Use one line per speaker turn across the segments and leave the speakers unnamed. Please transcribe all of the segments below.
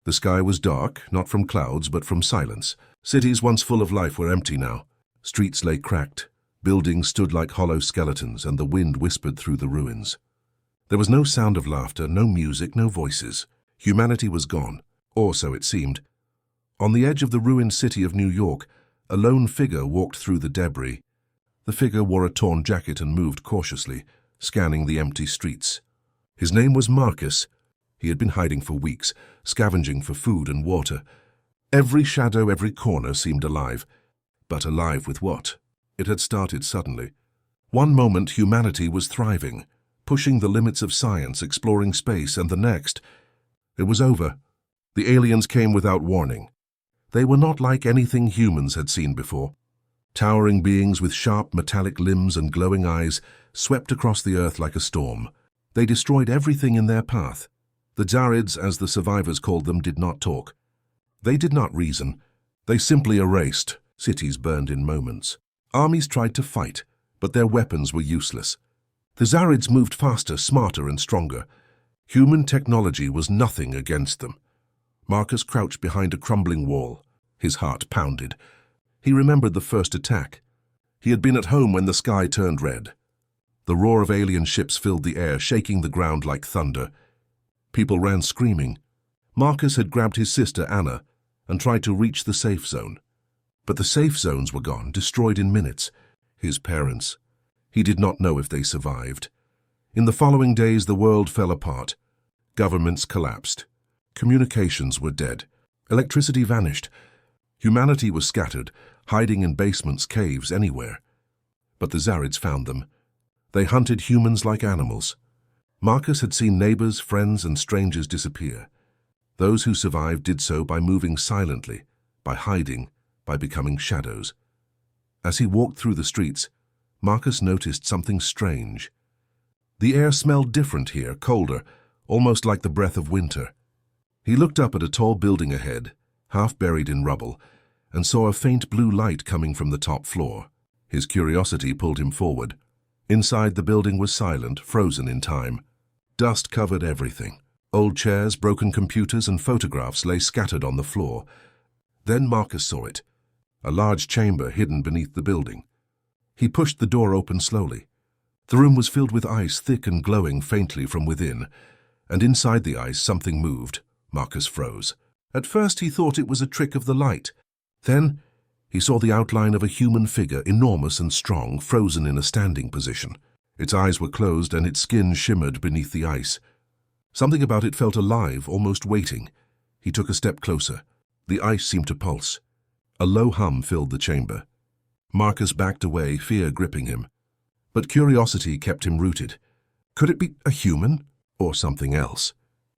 The sky was dark, not from clouds but from silence. Cities once full of life were empty now. Streets lay cracked, buildings stood like hollow skeletons, and the wind whispered through the ruins. There was no sound of laughter, no music, no voices. Humanity was gone, or so it seemed. On the edge of the ruined city of New York, a lone figure walked through the debris. The figure wore a torn jacket and moved cautiously, scanning the empty streets. His name was Marcus. He had been hiding for weeks, scavenging for food and water. Every shadow, every corner seemed alive. But alive with what? It had started suddenly. One moment humanity was thriving, pushing the limits of science, exploring space, and the next, it was over. The aliens came without warning. They were not like anything humans had seen before. Towering beings with sharp metallic limbs and glowing eyes swept across the earth like a storm. They destroyed everything in their path. The Zarids, as the survivors called them, did not talk. They did not reason. They simply erased. Cities burned in moments. Armies tried to fight, but their weapons were useless. The Zarids moved faster, smarter, and stronger. Human technology was nothing against them. Marcus crouched behind a crumbling wall. His heart pounded. He remembered the first attack. He had been at home when the sky turned red. The roar of alien ships filled the air, shaking the ground like thunder. People ran screaming. Marcus had grabbed his sister Anna and tried to reach the safe zone. But the safe zones were gone, destroyed in minutes. His parents. He did not know if they survived. In the following days, the world fell apart. Governments collapsed. Communications were dead. Electricity vanished. Humanity was scattered, hiding in basements, caves, anywhere. But the Zarids found them. They hunted humans like animals. Marcus had seen neighbors, friends, and strangers disappear. Those who survived did so by moving silently, by hiding, by becoming shadows. As he walked through the streets, Marcus noticed something strange. The air smelled different here, colder, almost like the breath of winter. He looked up at a tall building ahead, half buried in rubble, and saw a faint blue light coming from the top floor. His curiosity pulled him forward. Inside, the building was silent, frozen in time. Dust covered everything. Old chairs, broken computers, and photographs lay scattered on the floor. Then Marcus saw it, a large chamber hidden beneath the building. He pushed the door open slowly. The room was filled with ice, thick and glowing faintly from within, and inside the ice something moved. Marcus froze. At first he thought it was a trick of the light. Then he saw the outline of a human figure, enormous and strong, frozen in a standing position. Its eyes were closed and its skin shimmered beneath the ice. Something about it felt alive, almost waiting. He took a step closer. The ice seemed to pulse. A low hum filled the chamber. Marcus backed away, fear gripping him. But curiosity kept him rooted. Could it be a human or something else?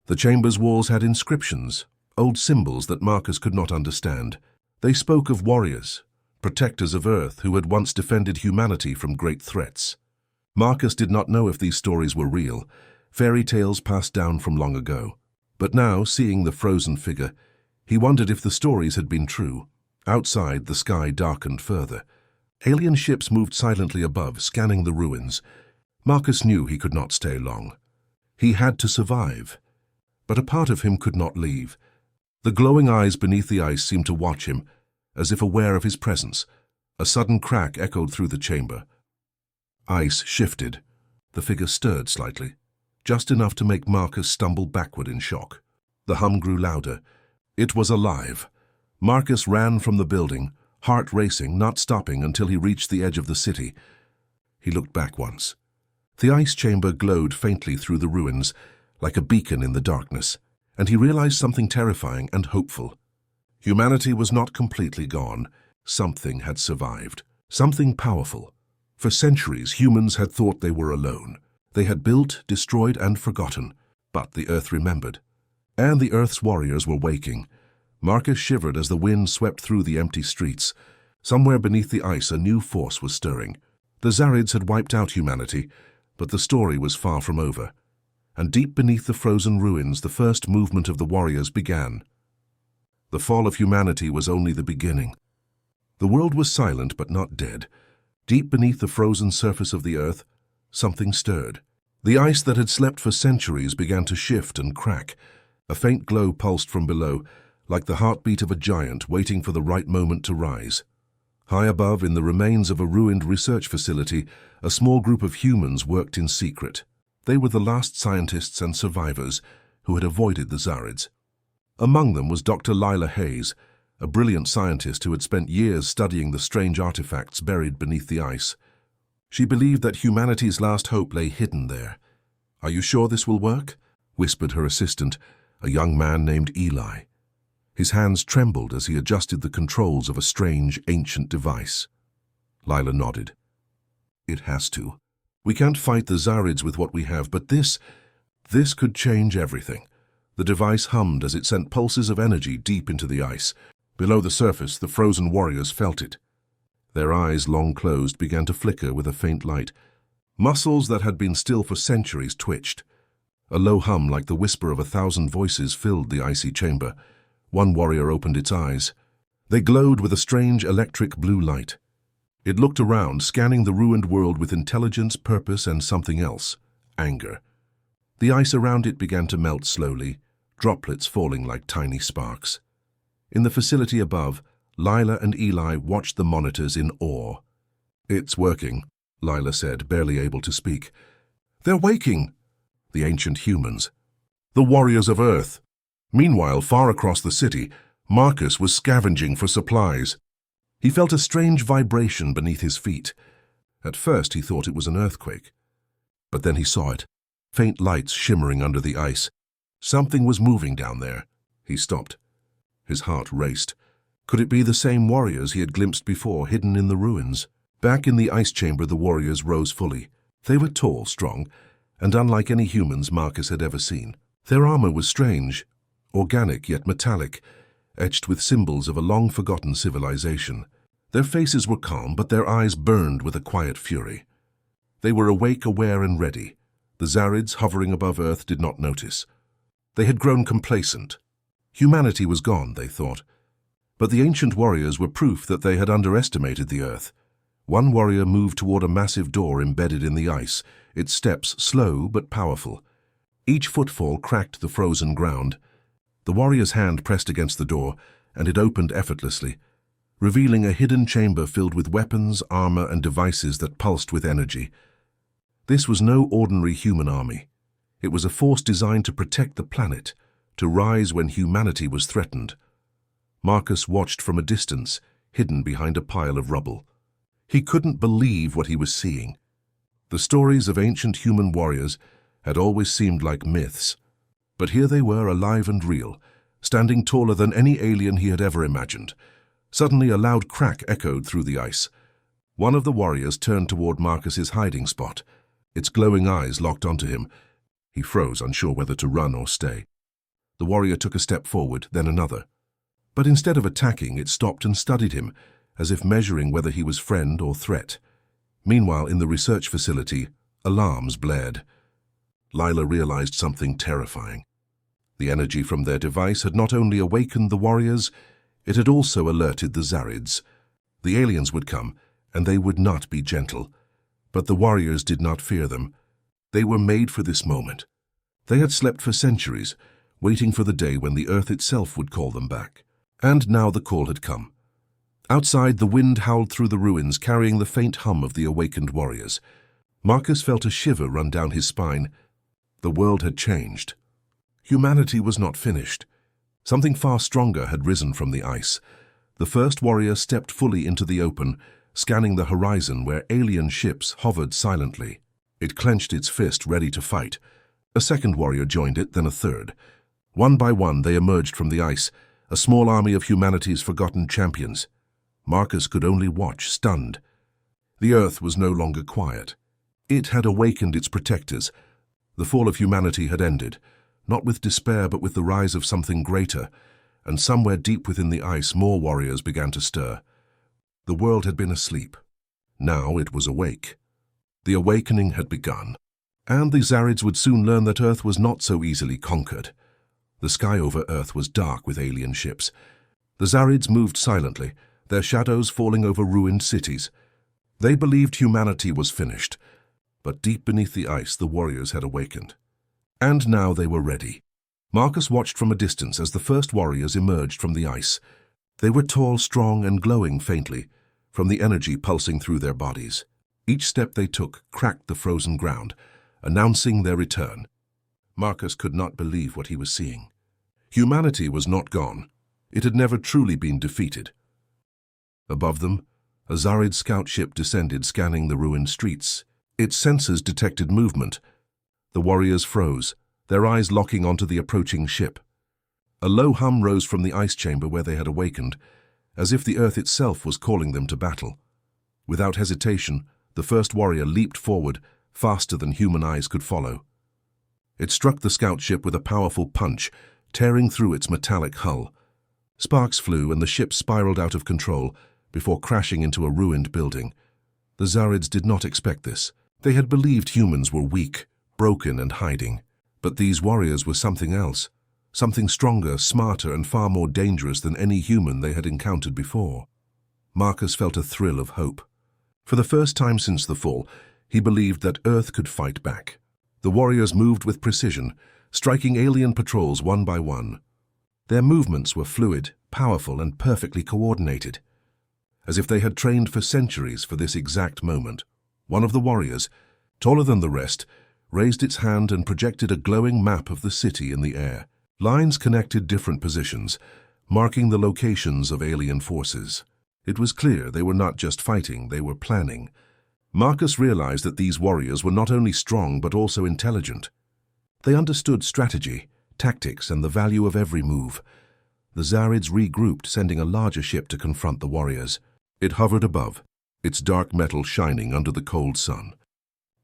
The chamber's walls had inscriptions, old symbols that Marcus could not understand. They spoke of warriors, protectors of Earth who had once defended humanity from great threats. Marcus did not know if these stories were real, fairy tales passed down from long ago. But now, seeing the frozen figure, he wondered if the stories had been true. Outside, the sky darkened further. Alien ships moved silently above, scanning the ruins. Marcus knew he could not stay long. He had to survive. But a part of him could not leave. The glowing eyes beneath the ice seemed to watch him, as if aware of his presence. A sudden crack echoed through the chamber. Ice shifted. The figure stirred slightly, just enough to make Marcus stumble backward in shock. The hum grew louder. It was alive. Marcus ran from the building, heart racing, not stopping until he reached the edge of the city. He looked back once. The ice chamber glowed faintly through the ruins, like a beacon in the darkness, and he realized something terrifying and hopeful. Humanity was not completely gone. Something had survived. Something powerful. For centuries, humans had thought they were alone. They had built, destroyed, and forgotten. But the Earth remembered. And the Earth's warriors were waking. Marcus shivered as the wind swept through the empty streets. Somewhere beneath the ice, a new force was stirring. The Zarids had wiped out humanity, but the story was far from over. And deep beneath the frozen ruins, the first movement of the warriors began. The fall of humanity was only the beginning. The world was silent but not dead. Deep beneath the frozen surface of the earth, something stirred. The ice that had slept for centuries began to shift and crack. A faint glow pulsed from below, like the heartbeat of a giant waiting for the right moment to rise. High above, in the remains of a ruined research facility, a small group of humans worked in secret. They were the last scientists and survivors who had avoided the Zarids. Among them was Dr. Lila Hayes, a brilliant scientist who had spent years studying the strange artifacts buried beneath the ice. She believed that humanity's last hope lay hidden there. "Are you sure this will work?" whispered her assistant, a young man named Eli. His hands trembled as he adjusted the controls of a strange, ancient device. Lila nodded. "It has to. We can't fight the Zarids with what we have, but this could change everything." The device hummed as it sent pulses of energy deep into the ice. Below the surface, the frozen warriors felt it. Their eyes, long closed, began to flicker with a faint light. Muscles that had been still for centuries twitched. A low hum like the whisper of 1,000 voices filled the icy chamber. One warrior opened its eyes. They glowed with a strange electric blue light. It looked around, scanning the ruined world with intelligence, purpose, and something else: anger. The ice around it began to melt slowly, droplets falling like tiny sparks. In the facility above, Lila and Eli watched the monitors in awe. "It's working," Lila said, barely able to speak. "They're waking!" The ancient humans. The warriors of Earth. Meanwhile, far across the city, Marcus was scavenging for supplies. He felt a strange vibration beneath his feet. At first he thought it was an earthquake. But then he saw it, faint lights shimmering under the ice. Something was moving down there. He stopped. His heart raced. Could it be the same warriors he had glimpsed before, hidden in the ruins? Back in the ice chamber, the warriors rose fully. They were tall, strong, and unlike any humans Marcus had ever seen. Their armor was strange, organic yet metallic, etched with symbols of a long-forgotten civilization. Their faces were calm, but their eyes burned with a quiet fury. They were awake, aware, and ready. The Zarids, hovering above Earth, did not notice. They had grown complacent. Humanity was gone, they thought. But the ancient warriors were proof that they had underestimated the Earth. One warrior moved toward a massive door embedded in the ice, its steps slow but powerful. Each footfall cracked the frozen ground. The warrior's hand pressed against the door, and it opened effortlessly, revealing a hidden chamber filled with weapons, armor, and devices that pulsed with energy. This was no ordinary human army. It was a force designed to protect the planet, to rise when humanity was threatened. Marcus watched from a distance, hidden behind a pile of rubble. He couldn't believe what he was seeing. The stories of ancient human warriors had always seemed like myths, but here they were, alive and real, standing taller than any alien he had ever imagined. Suddenly a loud crack echoed through the ice. One of the warriors turned toward Marcus's hiding spot. Its glowing eyes locked onto him. He froze, unsure whether to run or stay. The warrior took a step forward, then another. But instead of attacking, it stopped and studied him, as if measuring whether he was friend or threat. Meanwhile, in the research facility, alarms blared. Lila realized something terrifying. The energy from their device had not only awakened the warriors, it had also alerted the Zarids. The aliens would come, and they would not be gentle. But the warriors did not fear them. They were made for this moment. They had slept for centuries, waiting for the day when the Earth itself would call them back. And now the call had come. Outside, the wind howled through the ruins, carrying the faint hum of the awakened warriors. Marcus felt a shiver run down his spine. The world had changed. Humanity was not finished. Something far stronger had risen from the ice. The first warrior stepped fully into the open, scanning the horizon where alien ships hovered silently. It clenched its fist, ready to fight. A second warrior joined it, then a third. One by one, they emerged from the ice, a small army of humanity's forgotten champions. Marcus could only watch, stunned. The Earth was no longer quiet. It had awakened its protectors. The fall of humanity had ended, not with despair but with the rise of something greater, and somewhere deep within the ice more warriors began to stir. The world had been asleep. Now it was awake. The awakening had begun, and the Zarids would soon learn that Earth was not so easily conquered. The sky over Earth was dark with alien ships. The Zarids moved silently, their shadows falling over ruined cities. They believed humanity was finished, but deep beneath the ice the warriors had awakened. And now they were ready. Marcus watched from a distance as the first warriors emerged from the ice. They were tall, strong, and glowing faintly from the energy pulsing through their bodies. Each step they took cracked the frozen ground, announcing their return. Marcus could not believe what he was seeing. Humanity was not gone. It had never truly been defeated. Above them, a Zarid scout ship descended, scanning the ruined streets. Its sensors detected movement. The warriors froze, their eyes locking onto the approaching ship. A low hum rose from the ice chamber where they had awakened, as if the earth itself was calling them to battle. Without hesitation, the first warrior leaped forward, faster than human eyes could follow. It struck the scout ship with a powerful punch, tearing through its metallic hull. Sparks flew and the ship spiraled out of control before crashing into a ruined building. The Zarids did not expect this. They had believed humans were weak, broken, and hiding. But these warriors were something else. Something stronger, smarter, and far more dangerous than any human they had encountered before. Marcus felt a thrill of hope. For the first time since the fall, he believed that Earth could fight back. The warriors moved with precision, striking alien patrols one by one. Their movements were fluid, powerful, and perfectly coordinated, as if they had trained for centuries for this exact moment. One of the warriors, taller than the rest, raised its hand and projected a glowing map of the city in the air. Lines connected different positions, marking the locations of alien forces. It was clear they were not just fighting, they were planning. Marcus realized that these warriors were not only strong but also intelligent. They understood strategy, tactics, and the value of every move. The Zarids regrouped, sending a larger ship to confront the warriors. It hovered above, its dark metal shining under the cold sun.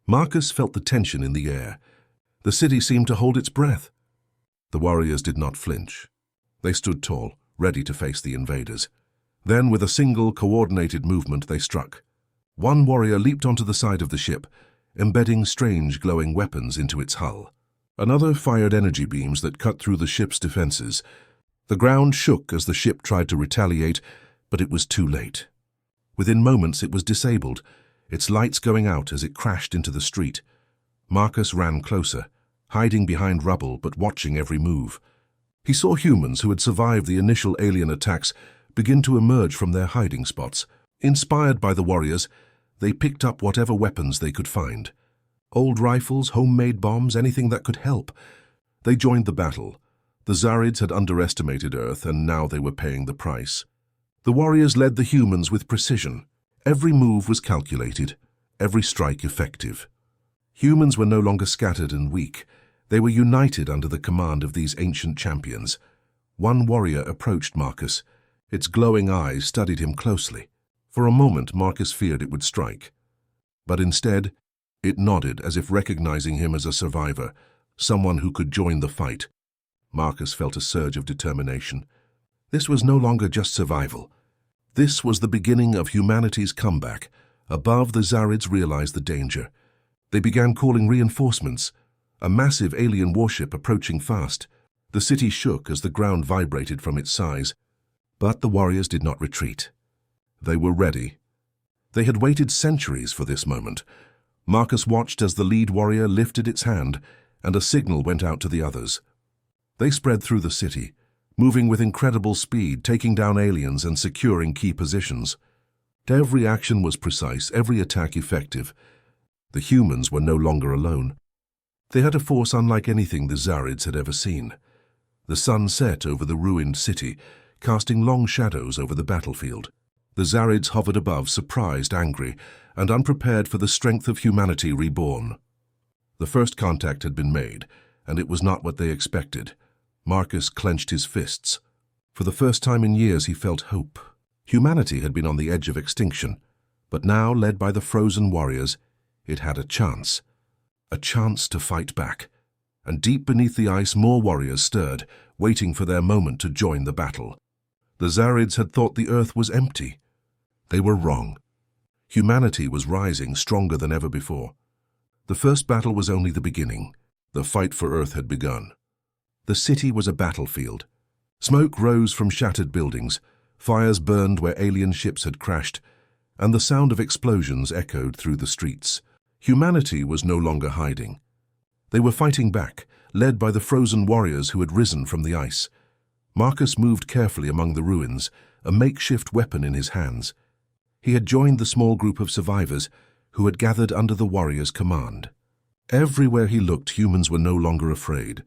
Marcus felt the tension in the air. The city seemed to hold its breath. The warriors did not flinch. They stood tall, ready to face the invaders. Then, with a single, coordinated movement, they struck. One warrior leaped onto the side of the ship, embedding strange, glowing weapons into its hull. Another fired energy beams that cut through the ship's defenses. The ground shook as the ship tried to retaliate, but it was too late. Within moments, it was disabled, its lights going out as it crashed into the street. Marcus ran closer, hiding behind rubble but watching every move. He saw humans who had survived the initial alien attacks begin to emerge from their hiding spots. Inspired by the warriors, they picked up whatever weapons they could find. Old rifles, homemade bombs, anything that could help. They joined the battle. The Zarids had underestimated Earth, and now they were paying the price. The warriors led the humans with precision. Every move was calculated, every strike effective. Humans were no longer scattered and weak. They were united under the command of these ancient champions. One warrior approached Marcus. Its glowing eyes studied him closely. For a moment, Marcus feared it would strike. But instead, it nodded as if recognizing him as a survivor, someone who could join the fight. Marcus felt a surge of determination. This was no longer just survival. This was the beginning of humanity's comeback. Above, the Zarids realized the danger. They began calling reinforcements. A massive alien warship approaching fast. The city shook as the ground vibrated from its size. But the warriors did not retreat. They were ready. They had waited centuries for this moment. Marcus watched as the lead warrior lifted its hand, and a signal went out to the others. They spread through the city, moving with incredible speed, taking down aliens and securing key positions. Every action was precise, every attack effective. The humans were no longer alone. They had a force unlike anything the Zarids had ever seen. The sun set over the ruined city, casting long shadows over the battlefield. The Zarids hovered above, surprised, angry, and unprepared for the strength of humanity reborn. The first contact had been made, and it was not what they expected. Marcus clenched his fists. For the first time in years, he felt hope. Humanity had been on the edge of extinction, but now, led by the frozen warriors, it had a chance to fight back. And deep beneath the ice, more warriors stirred, waiting for their moment to join the battle. The Zarids had thought the Earth was empty. They were wrong. Humanity was rising stronger than ever before. The first battle was only the beginning. The fight for Earth had begun. The city was a battlefield. Smoke rose from shattered buildings, fires burned where alien ships had crashed, and the sound of explosions echoed through the streets. Humanity was no longer hiding. They were fighting back, led by the frozen warriors who had risen from the ice. Marcus moved carefully among the ruins, a makeshift weapon in his hands. He had joined the small group of survivors who had gathered under the warriors' command. Everywhere he looked, humans were no longer afraid.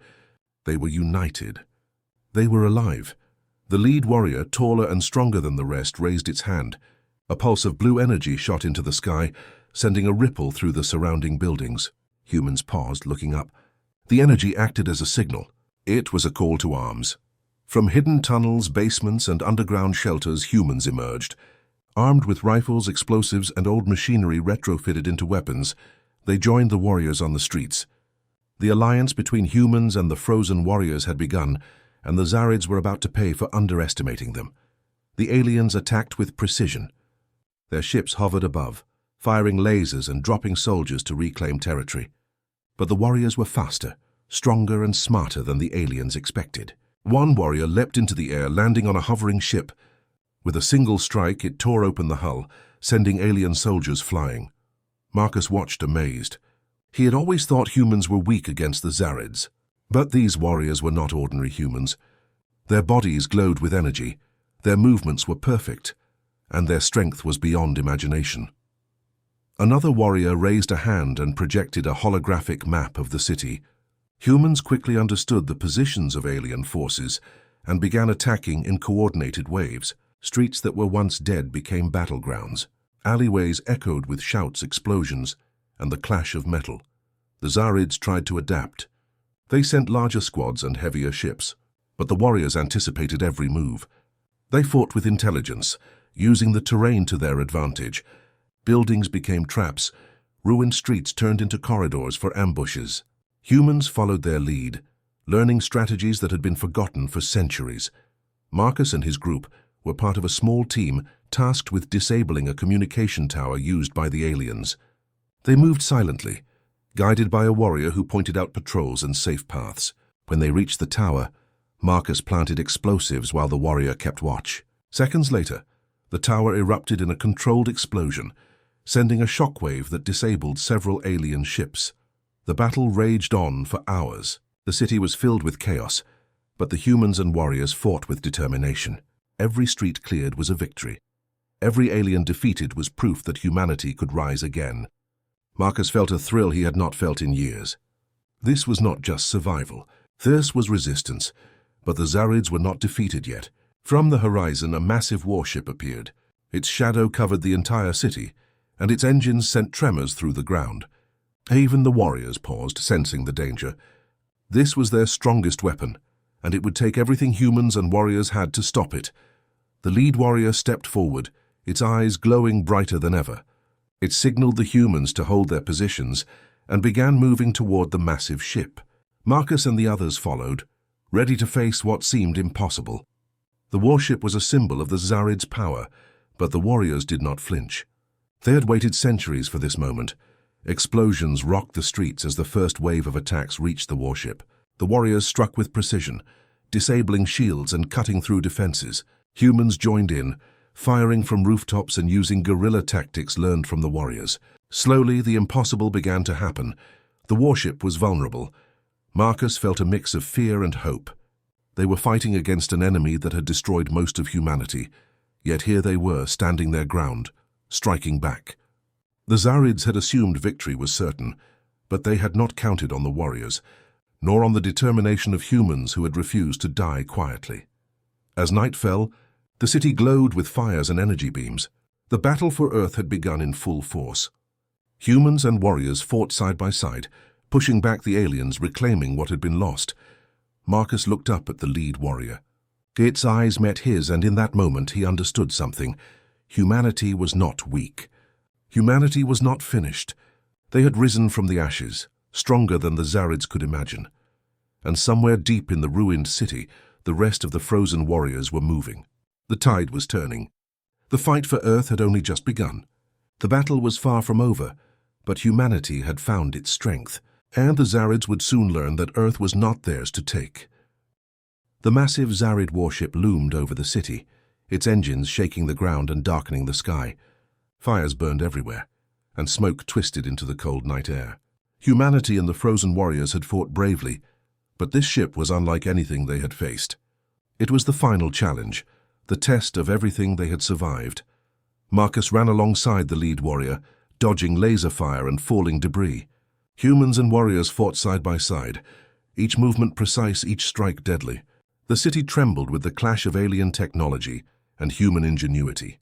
They were united. They were alive. The lead warrior, taller and stronger than the rest, raised its hand. A pulse of blue energy shot into the sky, sending a ripple through the surrounding buildings. Humans paused, looking up. The energy acted as a signal. It was a call to arms. From hidden tunnels, basements, and underground shelters, humans emerged. Armed with rifles, explosives, and old machinery retrofitted into weapons, they joined the warriors on the streets. The alliance between humans and the frozen warriors had begun, and the Zarids were about to pay for underestimating them. The aliens attacked with precision. Their ships hovered above, firing lasers and dropping soldiers to reclaim territory. But the warriors were faster, stronger, and smarter than the aliens expected. One warrior leapt into the air, landing on a hovering ship. With a single strike, it tore open the hull, sending alien soldiers flying. Marcus watched amazed. He had always thought humans were weak against the Zarids. But these warriors were not ordinary humans. Their bodies glowed with energy, their movements were perfect, and their strength was beyond imagination. Another warrior raised a hand and projected a holographic map of the city. Humans quickly understood the positions of alien forces and began attacking in coordinated waves. Streets that were once dead became battlegrounds. Alleyways echoed with shouts, explosions, and the clash of metal. The Zarids tried to adapt. They sent larger squads and heavier ships, but the warriors anticipated every move. They fought with intelligence, using the terrain to their advantage. Buildings became traps. Ruined streets turned into corridors for ambushes. Humans followed their lead, learning strategies that had been forgotten for centuries. Marcus and his group were part of a small team tasked with disabling a communication tower used by the aliens. They moved silently, guided by a warrior who pointed out patrols and safe paths. When they reached the tower, Marcus planted explosives while the warrior kept watch. Seconds later, the tower erupted in a controlled explosion, sending a shockwave that disabled several alien ships. The battle raged on for hours. The city was filled with chaos, but the humans and warriors fought with determination. Every street cleared was a victory. Every alien defeated was proof that humanity could rise again. Marcus felt a thrill he had not felt in years. This was not just survival. This was resistance. But the Zarids were not defeated yet. From the horizon, a massive warship appeared. Its shadow covered the entire city, and its engines sent tremors through the ground. Even the warriors paused, sensing the danger. This was their strongest weapon, and it would take everything humans and warriors had to stop it. The lead warrior stepped forward, its eyes glowing brighter than ever. It signaled the humans to hold their positions and began moving toward the massive ship. Marcus and the others followed, ready to face what seemed impossible. The warship was a symbol of the Zarids' power, but the warriors did not flinch. They had waited centuries for this moment. Explosions rocked the streets as the first wave of attacks reached the warship. The warriors struck with precision, disabling shields and cutting through defenses. Humans joined in, firing from rooftops and using guerrilla tactics learned from the warriors. Slowly, the impossible began to happen. The warship was vulnerable. Marcus felt a mix of fear and hope. They were fighting against an enemy that had destroyed most of humanity, yet here they were, standing their ground, striking back. The Zarids had assumed victory was certain, but they had not counted on the warriors, nor on the determination of humans who had refused to die quietly. As night fell, the city glowed with fires and energy beams. The battle for Earth had begun in full force. Humans and warriors fought side by side, pushing back the aliens, reclaiming what had been lost. Marcus looked up at the lead warrior. Its eyes met his, and in that moment he understood something. Humanity was not weak. Humanity was not finished. They had risen from the ashes, stronger than the Zarids could imagine. And somewhere deep in the ruined city, the rest of the frozen warriors were moving. The tide was turning. The fight for Earth had only just begun. The battle was far from over, but humanity had found its strength, and the Zarids would soon learn that Earth was not theirs to take. The massive Zarid warship loomed over the city, its engines shaking the ground and darkening the sky. Fires burned everywhere, and smoke twisted into the cold night air. Humanity and the frozen warriors had fought bravely, But this ship was unlike anything they had faced. It was the final challenge, the test of everything they had survived. Marcus ran alongside the lead warrior, dodging laser fire and falling debris. Humans and warriors fought side by side, each movement precise, each strike deadly. The city trembled with the clash of alien technology and human ingenuity.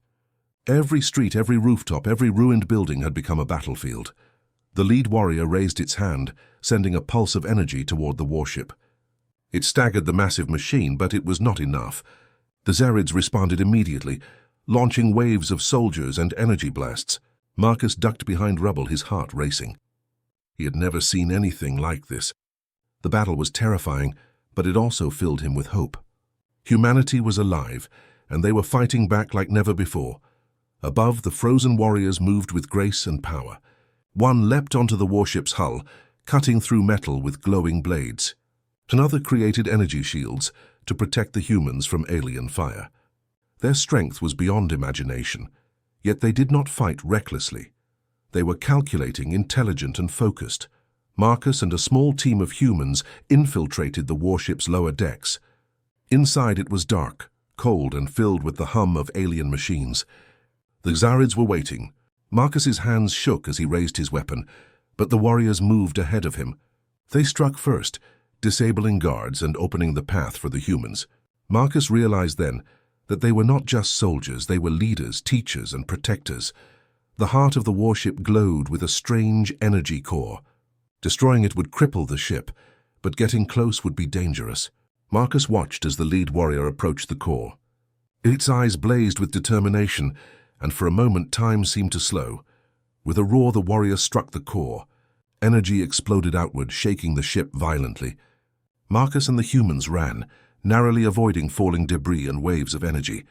Every street, every rooftop, every ruined building had become a battlefield. The lead warrior raised its hand, sending a pulse of energy toward the warship. It staggered the massive machine, but it was not enough. The Zarids responded immediately, launching waves of soldiers and energy blasts. Marcus ducked behind rubble, his heart racing. He had never seen anything like this. The battle was terrifying, but it also filled him with hope. Humanity was alive, and they were fighting back like never before. Above, the frozen warriors moved with grace and power. One leapt onto the warship's hull, cutting through metal with glowing blades. Another created energy shields to protect the humans from alien fire. Their strength was beyond imagination, yet they did not fight recklessly. They were calculating, intelligent, and focused. Marcus and a small team of humans infiltrated the warship's lower decks. Inside it was dark, cold, and filled with the hum of alien machines. The Zarids were waiting. Marcus's hands shook as he raised his weapon, but the warriors moved ahead of him. They struck first, disabling guards and opening the path for the humans. Marcus realized then that they were not just soldiers, they were leaders, teachers, and protectors. The heart of the warship glowed with a strange energy core. Destroying it would cripple the ship, but getting close would be dangerous. Marcus watched as the lead warrior approached the core. Its eyes blazed with determination, and for a moment time seemed to slow. With a roar, the warrior struck the core. Energy exploded outward, shaking the ship violently. Marcus and the humans ran, narrowly avoiding falling debris and waves of energy.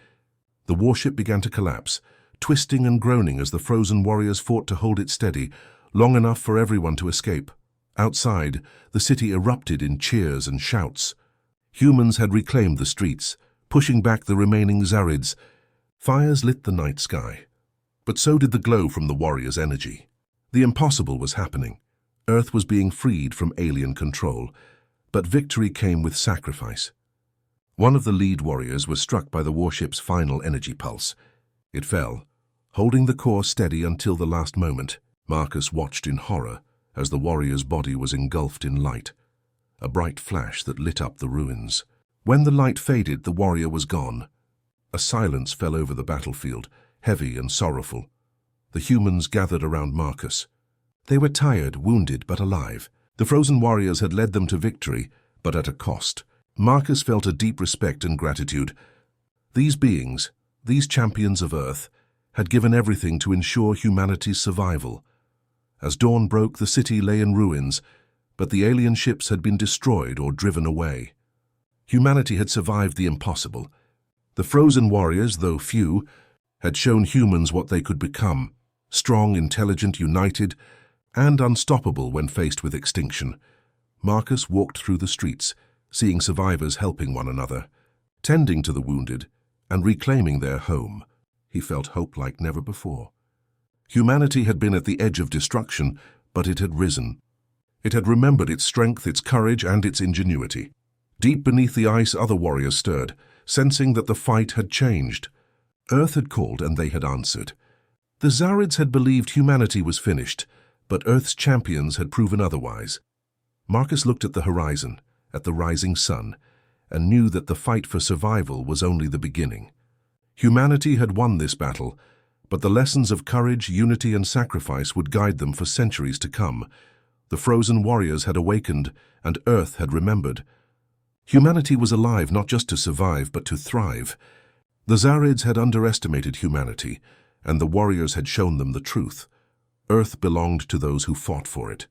The warship began to collapse, twisting and groaning as the frozen warriors fought to hold it steady, long enough for everyone to escape. Outside, the city erupted in cheers and shouts. Humans had reclaimed the streets, pushing back the remaining Zarids. Fires lit the night sky, but so did the glow from the warriors' energy. The impossible was happening. Earth was being freed from alien control, but victory came with sacrifice. One of the lead warriors was struck by the warship's final energy pulse. It fell, holding the core steady until the last moment. Marcus watched in horror as the warrior's body was engulfed in light, a bright flash that lit up the ruins. When the light faded, the warrior was gone. A silence fell over the battlefield, heavy and sorrowful. The humans gathered around Marcus. They were tired, wounded, but alive. The frozen warriors had led them to victory, but at a cost. Marcus felt a deep respect and gratitude. These beings, these champions of Earth, had given everything to ensure humanity's survival. As dawn broke, the city lay in ruins, but the alien ships had been destroyed or driven away. Humanity had survived the impossible. The frozen warriors, though few, had shown humans what they could become: strong, intelligent, united, and unstoppable when faced with extinction. Marcus walked through the streets, seeing survivors helping one another, tending to the wounded, and reclaiming their home. He felt hope like never before. Humanity had been at the edge of destruction, but it had risen. It had remembered its strength, its courage, and its ingenuity. Deep beneath the ice, other warriors stirred, sensing that the fight had changed. Earth had called, and they had answered. The Zarids had believed humanity was finished, but Earth's champions had proven otherwise. Marcus looked at the horizon, at the rising sun, and knew that the fight for survival was only the beginning. Humanity had won this battle, but the lessons of courage, unity, and sacrifice would guide them for centuries to come. The frozen warriors had awakened, and Earth had remembered. Humanity was alive not just to survive, but to thrive. The Zarids had underestimated humanity, and the warriors had shown them the truth. Earth belonged to those who fought for it.